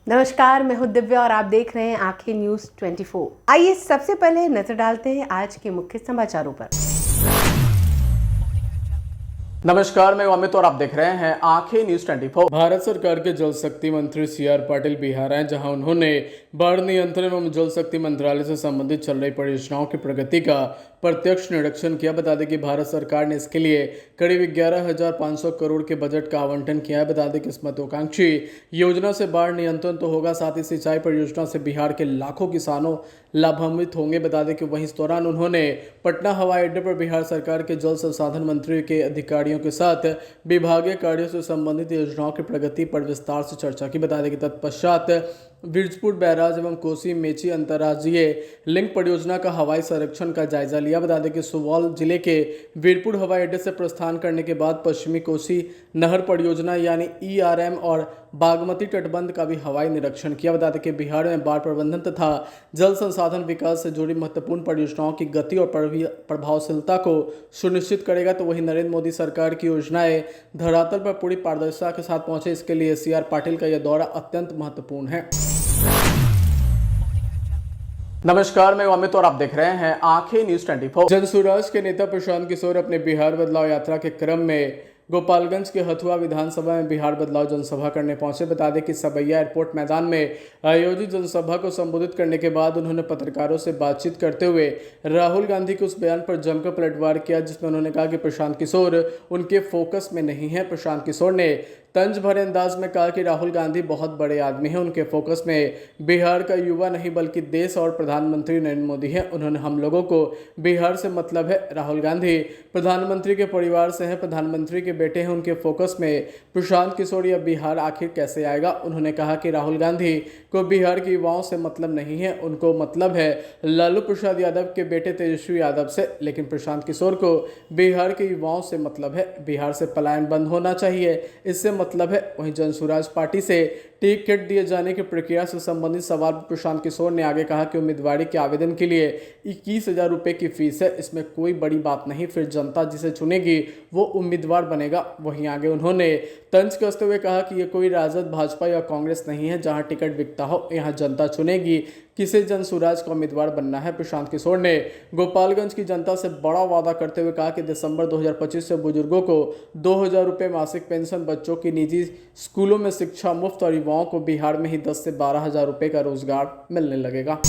नमस्कार, मैं हूं दिव्या और आप देख रहे हैं आंखें न्यूज 24। आइए सबसे पहले नजर डालते हैं आज के मुख्य समाचारों पर। नमस्कार, मैं अमित और आप देख रहे हैं आंखें न्यूज 24। भारत सरकार के जल शक्ति मंत्री सीआर पाटिल बिहार आए, जहां उन्होंने बाढ़ नियंत्रण एवं जल शक्ति मंत्रालय से संबंधित चल रही परियोजनाओं की प्रगति का प्रत्यक्ष निरीक्षण किया। बता दें कि भारत सरकार ने इसके लिए करीब 11,500 करोड़ के बजट का आवंटन किया है। बता दें कि इस महत्वाकांक्षी योजना से बाढ़ नियंत्रण तो होगा, साथ ही सिंचाई परियोजना से बिहार के लाखों किसानों लाभान्वित होंगे। बता दें कि वहीं इस दौरान उन्होंने पटना हवाई अड्डे पर बिहार सरकार के जल संसाधन मंत्री के अधिकारियों के साथ विभागीय कार्यों से संबंधित योजनाओं की प्रगति पर विस्तार से चर्चा की। बता दें कि तत्पश्चात बीजपुर बैराज एवं कोसी मेची अंतर्राज्यीय लिंक परियोजना का हवाई संरक्षण का जायजा लिया। बता दें कि सुपौल जिले के वीरपुर हवाई अड्डे से प्रस्थान करने के बाद पश्चिमी कोसी नहर परियोजना यानी ईआरएम और बागमती तटबंध का भी हवाई निरीक्षण किया। बता दें कि बिहार में बाढ़ प्रबंधन तथा जल संसाधन विकास से जुड़ी महत्वपूर्ण परियोजनाओं की गति और प्रभावशीलता को सुनिश्चित करेगा। तो वहीं नरेंद्र मोदी सरकार की योजनाएं धरातल पर पूरी पारदर्शिता के साथ पहुंचे, इसके लिए सीआर पाटिल का यह दौरा अत्यंत महत्वपूर्ण है। नमस्कार, मैं अमित और आप देख रहे हैं आंखें न्यूज 24। जनसुराज के नेता प्रशांत किशोर अपने बिहार बदलाव यात्रा के क्रम में गोपालगंज के हथुआ विधानसभा में बिहार बदलाव जनसभा करने पहुंचे। बता दें कि सबैया एयरपोर्ट मैदान में आयोजित जनसभा को संबोधित करने के बाद उन्होंने पत्रकारों से बातचीत करते हुए राहुल गांधी के उस बयान पर जमकर पलटवार किया, जिसमें उन्होंने कहा कि प्रशांत किशोर उनके फोकस में नहीं है। प्रशांत किशोर ने तंज भरे अंदाज में कहा कि राहुल गांधी बहुत बड़े आदमी हैं, उनके फोकस में बिहार का युवा नहीं बल्कि देश और प्रधानमंत्री नरेंद्र मोदी हैं। उन्होंने हम लोगों को बिहार से मतलब है। राहुल गांधी प्रधानमंत्री के परिवार से हैं, प्रधानमंत्री के बेटे हैं, उनके फोकस में प्रशांत किशोर या बिहार आखिर कैसे आएगा। उन्होंने कहा कि राहुल गांधी को बिहार के युवाओं से मतलब नहीं है, उनको मतलब है लालू प्रसाद यादव के बेटे तेजस्वी यादव से, लेकिन प्रशांत किशोर को बिहार के युवाओं से मतलब है। बिहार से पलायन बंद होना चाहिए, इससे मतलब है। वहीं जनसुराज पार्टी से टिकट दिए जाने की प्रक्रिया से संबंधित सवाल पर प्रशांत किशोर ने आगे कहा कि उम्मीदवारी के आवेदन के लिए 21,000 रुपये की फीस है, इसमें कोई बड़ी बात नहीं, फिर जनता जिसे चुनेगी वो उम्मीदवार बनेगा। वहीं आगे उन्होंने तंज कसते हुए कहा कि ये कोई राजद, भाजपा या कांग्रेस नहीं है जहां टिकट बिकता हो, यहाँ जनता चुनेगी किसे जनसुराज का उम्मीदवार बनना है। प्रशांत किशोर ने गोपालगंज की जनता से बड़ा वादा करते हुए कहा कि दिसंबर 2025 से बुजुर्गों को 2,000 रुपये मासिक पेंशन, बच्चों की निजी स्कूलों में शिक्षा मुफ्त और युवाओं को बिहार में ही 10 से 12,000 रुपये का रोजगार मिलने लगेगा।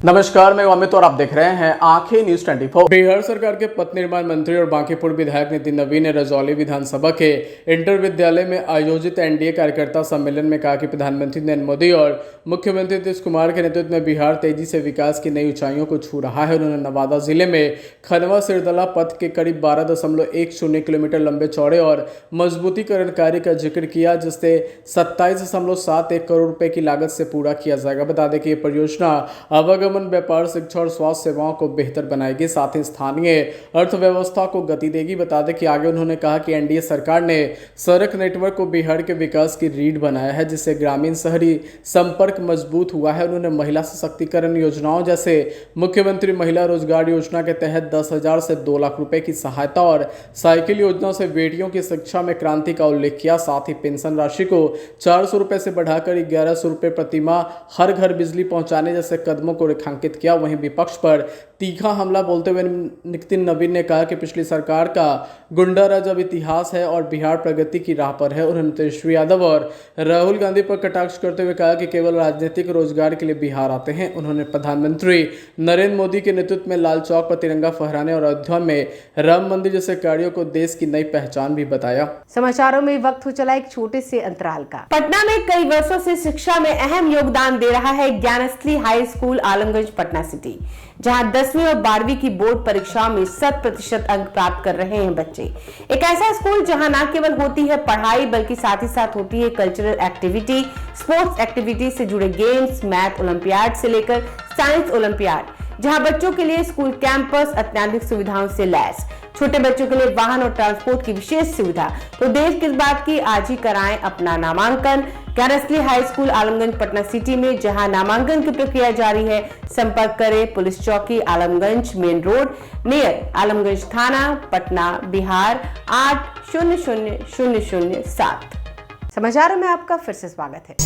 नमस्कार, मैं अमित और आप देख रहे हैं आंखें न्यूज 24। बिहार सरकार के पथ निर्माण मंत्री और बांकीपुर विधायक नितिन नवीन ने रजौली विधानसभा के इंटर विद्यालय में आयोजित एनडीए कार्यकर्ता सम्मेलन में कहा कि प्रधानमंत्री नरेंद्र मोदी और मुख्यमंत्री नीतीश कुमार के नेतृत्व में बिहार तेजी से विकास की नई ऊंचाइयों को छू रहा है। उन्होंने नवादा जिले में खनवा सिरदला पथ के करीब 12.10 किलोमीटर लंबे चौड़े और मजबूतीकरण कार्य का जिक्र किया, जिससे 27.71 करोड़ रुपए की लागत से पूरा किया जाएगा। बता दें कि ये परियोजना आवागमन, व्यापार, शिक्षा और स्वास्थ्य सेवाओं को बेहतर बनाएगी, साथ ही स्थानीय अर्थव्यवस्था को गति देगी। बता दें कि आगे उन्होंने कहा कि एनडीए सरकार ने सड़क नेटवर्क को बिहार के विकास की रीढ़ बनाया है, जिससे ग्रामीण शहरी संपर्क मजबूत हुआ है। उन्होंने महिला सशक्तिकरण योजनाओं जैसे मुख्यमंत्री महिला रोजगार योजना के तहत 10,000 से 2 लाख रुपए की सहायता और साइकिल योजना से बेटियों की शिक्षा में क्रांति का उल्लेख किया। साथ ही पेंशन राशि को 400 रुपए से बढ़ाकर 1100 रुपए प्रतिमाह, हर घर बिजली पहुंचाने जैसे कदमों को रेखांकित किया। वहीं विपक्ष पर तीखा हमला बोलते हुए नितिन नवीन ने कहा कि पिछली सरकार का गुंडा राज अब इतिहास है और बिहार प्रगति की राह पर है। उन्होंने तेजस्वी यादव और राहुल गांधी पर कटाक्ष करते हुए कहा कि केवल राजनीतिक रोजगार के लिए बिहार आते हैं। उन्होंने प्रधानमंत्री नरेंद्र मोदी के नेतृत्व में लाल चौक पर तिरंगा फहराने और अयोध्या में राम मंदिर जैसे कार्यों को देश की नई पहचान भी बताया। समाचारों में वक्त हो चला एक छोटे से अंतराल का। पटना में कई वर्षों से शिक्षा में अहम योगदान दे रहा है Gyansthali high school Alamganj Patna city, जहां 10वीं और 12वीं की बोर्ड परीक्षाओं में 100% अंक प्राप्त कर रहे हैं बच्चे। एक ऐसा स्कूल जहां न केवल होती है पढ़ाई बल्कि साथ ही साथ होती है कल्चरल एक्टिविटी, स्पोर्ट्स एक्टिविटी से जुड़े गेम्स, मैथ ओलंपियाड से लेकर साइंस ओलंपियाड, जहां बच्चों के लिए स्कूल कैंपस अत्याधुनिक सुविधाओं से लैस, छोटे बच्चों के लिए वाहन और ट्रांसपोर्ट की विशेष सुविधा। तो देर किस बात की, आज ही कराएं अपना नामांकन Gyansthali high school Alamganj Patna city में, जहां नामांकन की प्रक्रिया जारी है। संपर्क करें पुलिस चौकी Alamganj main road near Alamganj थाना पटना बिहार 800007। समाचारों में आपका फिर से स्वागत है।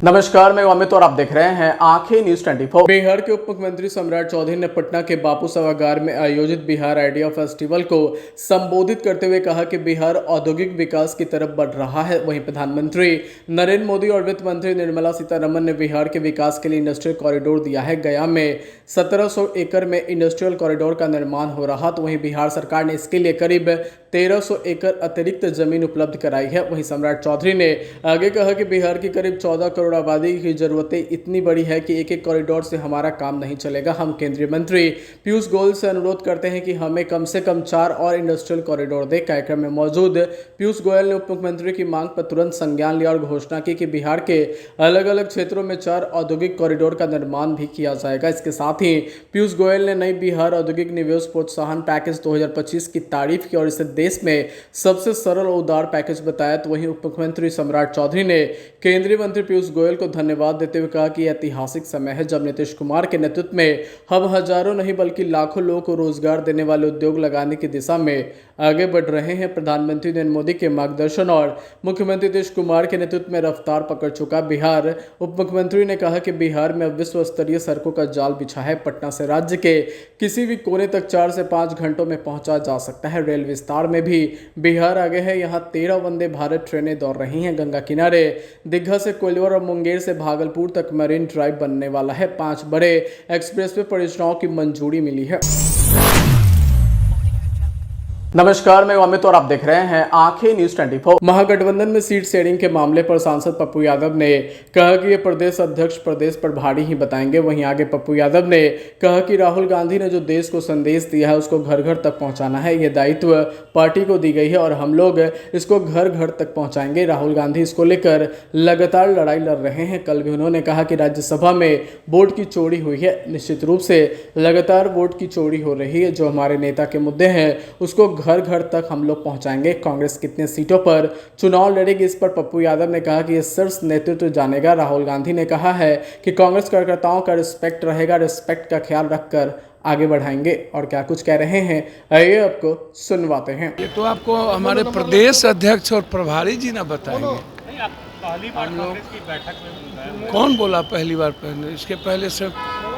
नमस्कार, मैं अमित और आप देख रहे हैं आंखें न्यूज 24। बिहार के उप मुख्यमंत्री सम्राट चौधरी ने पटना के बापू सभागार में आयोजित बिहार आइडिया फेस्टिवल को संबोधित करते हुए कहा कि बिहार औद्योगिक विकास की तरफ बढ़ रहा है। वहीं प्रधानमंत्री नरेंद्र मोदी और वित्त मंत्री निर्मला सीतारमण ने बिहार के विकास के लिए इंडस्ट्रियल कॉरिडोर दिया है। गया में 1700 एकड़ में इंडस्ट्रियल कॉरिडोर का निर्माण हो रहा, तो वहीं बिहार सरकार ने इसके लिए करीब 1300 एकड़ अतिरिक्त जमीन उपलब्ध कराई है। वहीं सम्राट चौधरी ने आगे कहा कि बिहार की करीब 14 करोड़ आबादी की जरूरतें इतनी बड़ी है कि एक एक कॉरिडोर से हमारा काम नहीं चलेगा। हम केंद्रीय मंत्री पीयूष गोयल से अनुरोध करते हैं कि हमें कम से कम 4 और इंडस्ट्रियल कॉरिडोर दे। कार्यक्रम में मौजूद पीयूष गोयल ने उप मुख्यमंत्री की मांग पर तुरंत संज्ञान लिया और घोषणा की कि बिहार के अलग अलग क्षेत्रों में 4 औद्योगिक कॉरिडोर का निर्माण भी किया जाएगा। इसके साथ ही पीयूष गोयल ने नई बिहार औद्योगिक निवेश प्रोत्साहन पैकेज 2025 की तारीफ की और इसे देश में सबसे सरल और उदार पैकेज बताया। तो वहीं उप मुख्यमंत्री सम्राट चौधरी ने केंद्रीय मंत्री पीयूष गोयल को धन्यवाद देते हुए कहा कि यह ऐतिहासिक समय है जब नीतीश कुमार के नेतृत्व में हम हजारों नहीं बल्कि लाखों लोगों को रोजगार देने वाले उद्योग लगाने की दिशा में आगे बढ़ रहे हैं। प्रधानमंत्री नरेंद्र मोदी के मार्गदर्शन और मुख्यमंत्री नीतीश कुमार के नेतृत्व में रफ्तार पकड़ चुका बिहार। उप मुख्यमंत्री ने कहा कि बिहार में अब विश्व स्तरीय सड़कों का जाल बिछा है। पटना से राज्य के किसी भी कोने तक 4 से 5 घंटों में पहुंचा जा सकता है। रेल विस्तार में भी बिहार आगे है। यहाँ 13 वंदे भारत ट्रेनें दौड़ रही हैं। गंगा किनारे दीघा से कोइलवर और मुंगेर से भागलपुर तक मरीन ड्राइव बनने वाला है। 5 बड़े एक्सप्रेसवे परियोजनाओं की मंजूरी मिली है। नमस्कार, मैं अमित और आप देख रहे हैं आंखें न्यूज 24। महागठबंधन में सीट शेयरिंग के मामले पर सांसद पप्पू यादव ने कहा कि ये प्रदेश अध्यक्ष प्रदेश प्रभारी ही बताएंगे। वहीं आगे पप्पू यादव ने कहा कि राहुल गांधी ने जो देश को संदेश दिया है उसको घर घर तक पहुंचाना है। यह दायित्व पार्टी को दी गई है और हम लोग इसको घर घर तक पहुंचाएंगे। राहुल गांधी इसको लेकर लगातार लड़ाई लड़ रहे हैं। कल भी उन्होंने कहा कि राज्यसभा में वोट की चोरी हुई है। निश्चित रूप से लगातार वोट की चोरी हो रही है। जो हमारे नेता के मुद्दे हैं उसको घर घर तक हम लोग पहुंचाएंगे। कांग्रेस कितने सीटों पर चुनाव लड़ेगी, इस पर पप्पू यादव ने कहा कि यह शीर्ष नेतृत्व जानेगा। राहुल गांधी ने कहा है कि कांग्रेस कार्यकर्ताओं का रिस्पेक्ट रहेगा, रिस्पेक्ट का ख्याल रखकर आगे बढ़ाएंगे। और क्या कुछ कह रहे हैं आइए आपको सुनवाते हैं। ये तो आपको हमारे प्रदेश अध्यक्ष और प्रभारी जी ना बताएंगे। हम लोग कौन बोला पहली बार? पहले इसके पहले से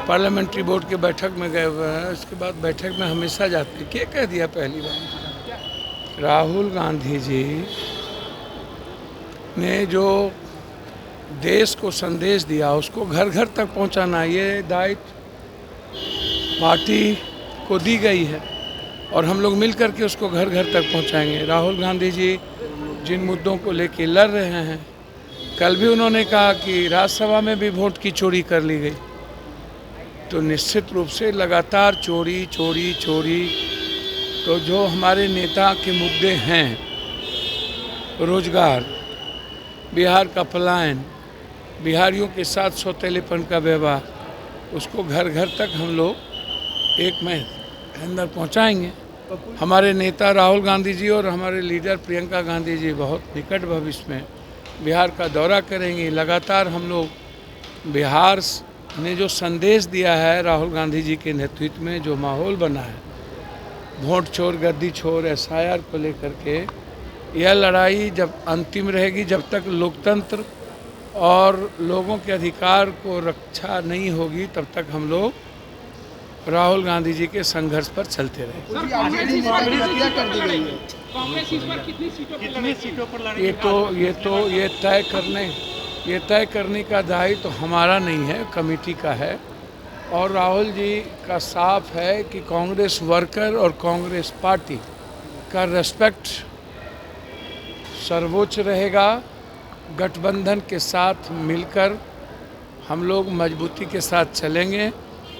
पार्लियामेंट्री बोर्ड के बैठक में गए हुए हैं। इसके बाद बैठक में हमेशा जाते हैं। क्या कह दिया पहली बार? राहुल गांधी जी ने जो देश को संदेश दिया उसको घर घर तक पहुंचाना, ये दायित्व पार्टी को दी गई है और हम लोग मिल कर के उसको घर घर तक पहुंचाएंगे। राहुल गांधी जी जिन मुद्दों को लेके लड़ रहे हैं, कल भी उन्होंने कहा कि राज्यसभा में भी वोट की चोरी कर ली गई, तो निश्चित रूप से लगातार चोरी चोरी चोरी। तो जो हमारे नेता के मुद्दे हैं, रोजगार, बिहार का पलायन, बिहारियों के साथ सौतेलेपन का व्यवहार, उसको घर घर तक हम लोग एक महीने के अंदर पहुंचाएंगे। हमारे नेता राहुल गांधी जी और हमारे लीडर प्रियंका गांधी जी बहुत निकट भविष्य में बिहार का दौरा करेंगे। लगातार हम लोग बिहार ने जो संदेश दिया है, राहुल गांधी जी के नेतृत्व में जो माहौल बना है, वोट चोर गद्दी छोर SIR को लेकर के, यह लड़ाई जब अंतिम रहेगी, जब तक लोकतंत्र और लोगों के अधिकार को रक्षा नहीं होगी, तब तक हम लोग राहुल गांधी जी के संघर्ष पर चलते रहेंगे। ये तय करने का दायित्व तो हमारा नहीं है, कमेटी का है। और राहुल जी का साफ है कि कांग्रेस वर्कर और कांग्रेस पार्टी का रेस्पेक्ट सर्वोच्च रहेगा। गठबंधन के साथ मिलकर हम लोग मजबूती के साथ चलेंगे,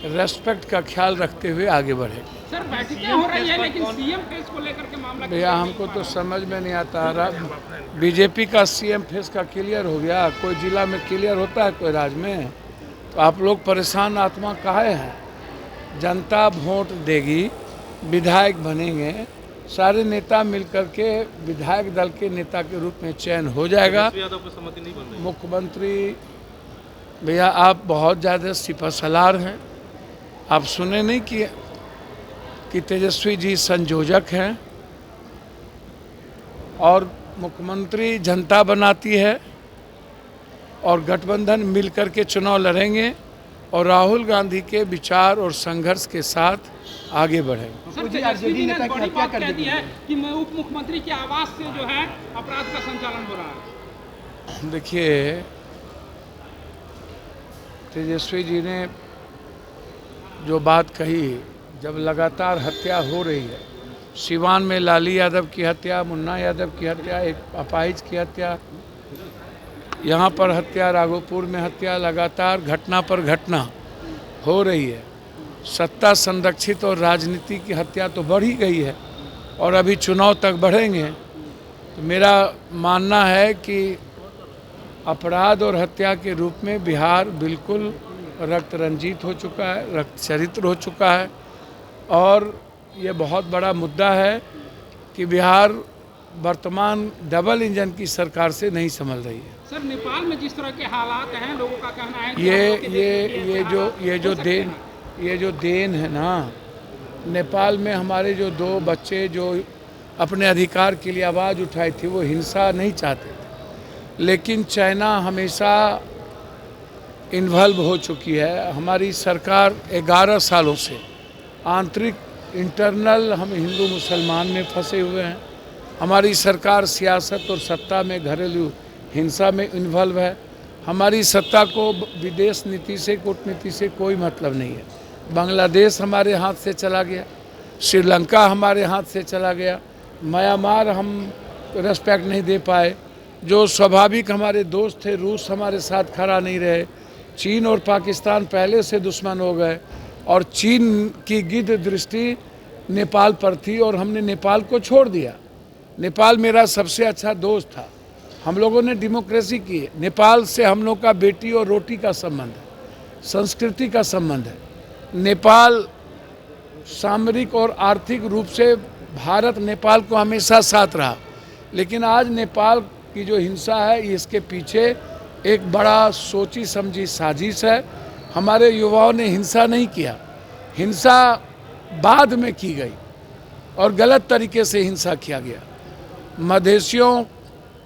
रेस्पेक्ट का ख्याल रखते हुए आगे बढ़ेंगे। सर, बैठकें हो रही है लेकिन सीएम फेस को लेकर के मामला भैया हमको तो समझ में नहीं आता। बीजेपी का सीएम फेस का क्लियर हो गया, कोई जिला में क्लियर होता है, कोई राज्य में? तो आप लोग परेशान आत्मा काहे हैं? जनता वोट देगी, विधायक बनेंगे, सारे नेता मिलकर के विधायक दल के नेता के रूप में चयन हो जाएगा। मुख्यमंत्री भैया आप बहुत ज़्यादा सिपहसालार हैं। आप सुने नहीं कि तेजस्वी जी संयोजक हैं, और मुख्यमंत्री जनता बनाती है और गठबंधन मिलकर के चुनाव लड़ेंगे और राहुल गांधी के विचार और संघर्ष के साथ आगे बढ़ेंगे। सर, तेजस्वी ने बड़ी बात कह दी है कि मैं उप मुख्यमंत्री के आवास से जो है अपराध का संचालन हो रहा है। देखिए, तेजस्वी जी ने जो बात कही, जब लगातार हत्या हो रही है, सिवान में लाली यादव की हत्या, मुन्ना यादव की हत्या, एक अपाहिज की हत्या, यहाँ पर हत्या, राघोपुर में हत्या, लगातार घटना पर घटना हो रही है। सत्ता संरक्षित और राजनीति की हत्या तो बढ़ ही गई है और अभी चुनाव तक बढ़ेंगे। तो मेरा मानना है कि अपराध और हत्या के रूप में बिहार बिल्कुल रक्त रंजित हो चुका है, रक्त चरित्र हो चुका है और ये बहुत बड़ा मुद्दा है कि बिहार वर्तमान डबल इंजन की सरकार से नहीं संभल रही है। सर, नेपाल में जिस तरह के हालात हैं, लोगों का कहना है कि ये जो देन है ना, नेपाल में हमारे जो 2 बच्चे जो अपने अधिकार के लिए आवाज़ उठाई थी, वो हिंसा नहीं चाहते थे, लेकिन चाइना हमेशा इन्वॉल्व हो चुकी है। हमारी सरकार 11 सालों से आंतरिक इंटरनल हम हिंदू मुसलमान में फंसे हुए हैं। हमारी सरकार सियासत और सत्ता में घरेलू हिंसा में इन्वॉल्व है। हमारी सत्ता को विदेश नीति से, कूटनीति से कोई मतलब नहीं है। बांग्लादेश हमारे हाथ से चला गया, श्रीलंका हमारे हाथ से चला गया, म्यांमार हम रेस्पेक्ट नहीं दे पाए, जो स्वाभाविक हमारे दोस्त थे, रूस हमारे साथ खड़ा नहीं रहे, चीन और पाकिस्तान पहले से दुश्मन हो गए और चीन की गिद्ध दृष्टि नेपाल पर थी और हमने नेपाल को छोड़ दिया। नेपाल मेरा सबसे अच्छा दोस्त था, हम लोगों ने डेमोक्रेसी की है। नेपाल से हम लोग का बेटी और रोटी का संबंध है, संस्कृति का संबंध है। नेपाल सामरिक और आर्थिक रूप से भारत नेपाल को हमेशा साथ रहा, लेकिन आज नेपाल की जो हिंसा है, इसके पीछे एक बड़ा सोची समझी साजिश है। हमारे युवाओं ने हिंसा नहीं किया, हिंसा बाद में की गई और गलत तरीके से हिंसा किया गया। मधेशियों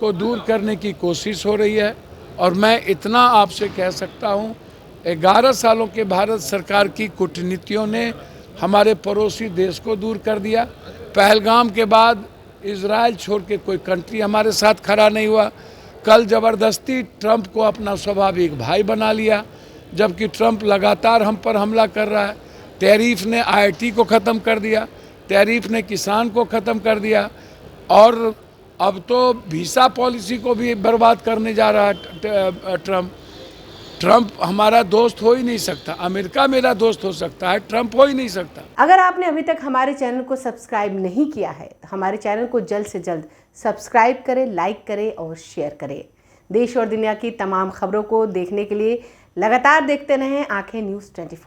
को दूर करने की कोशिश हो रही है और मैं इतना आपसे कह सकता हूँ, 11 सालों के भारत सरकार की कूटनीतियों ने हमारे पड़ोसी देश को दूर कर दिया। पहलगाम के बाद इजराइल छोड़ के कोई कंट्री हमारे साथ खड़ा नहीं हुआ। कल ज़बरदस्ती ट्रंप को अपना स्वाभाविक भाई बना लिया, जबकि ट्रंप लगातार हम पर हमला कर रहा है। टैरिफ ने आईटी को ख़त्म कर दिया, टैरिफ ने किसान को ख़त्म कर दिया और अब तो वीसा पॉलिसी को भी बर्बाद करने जा रहा है ट्रंप हमारा दोस्त हो ही नहीं सकता। अमेरिका मेरा दोस्त हो सकता है, ट्रंप हो ही नहीं सकता। अगर आपने अभी तक हमारे चैनल को सब्सक्राइब नहीं किया है तो हमारे चैनल को जल्द से जल्द सब्सक्राइब करें, लाइक करें और शेयर करें। देश और दुनिया की तमाम खबरों को देखने के लिए लगातार देखते रहें आंखें न्यूज़ 24।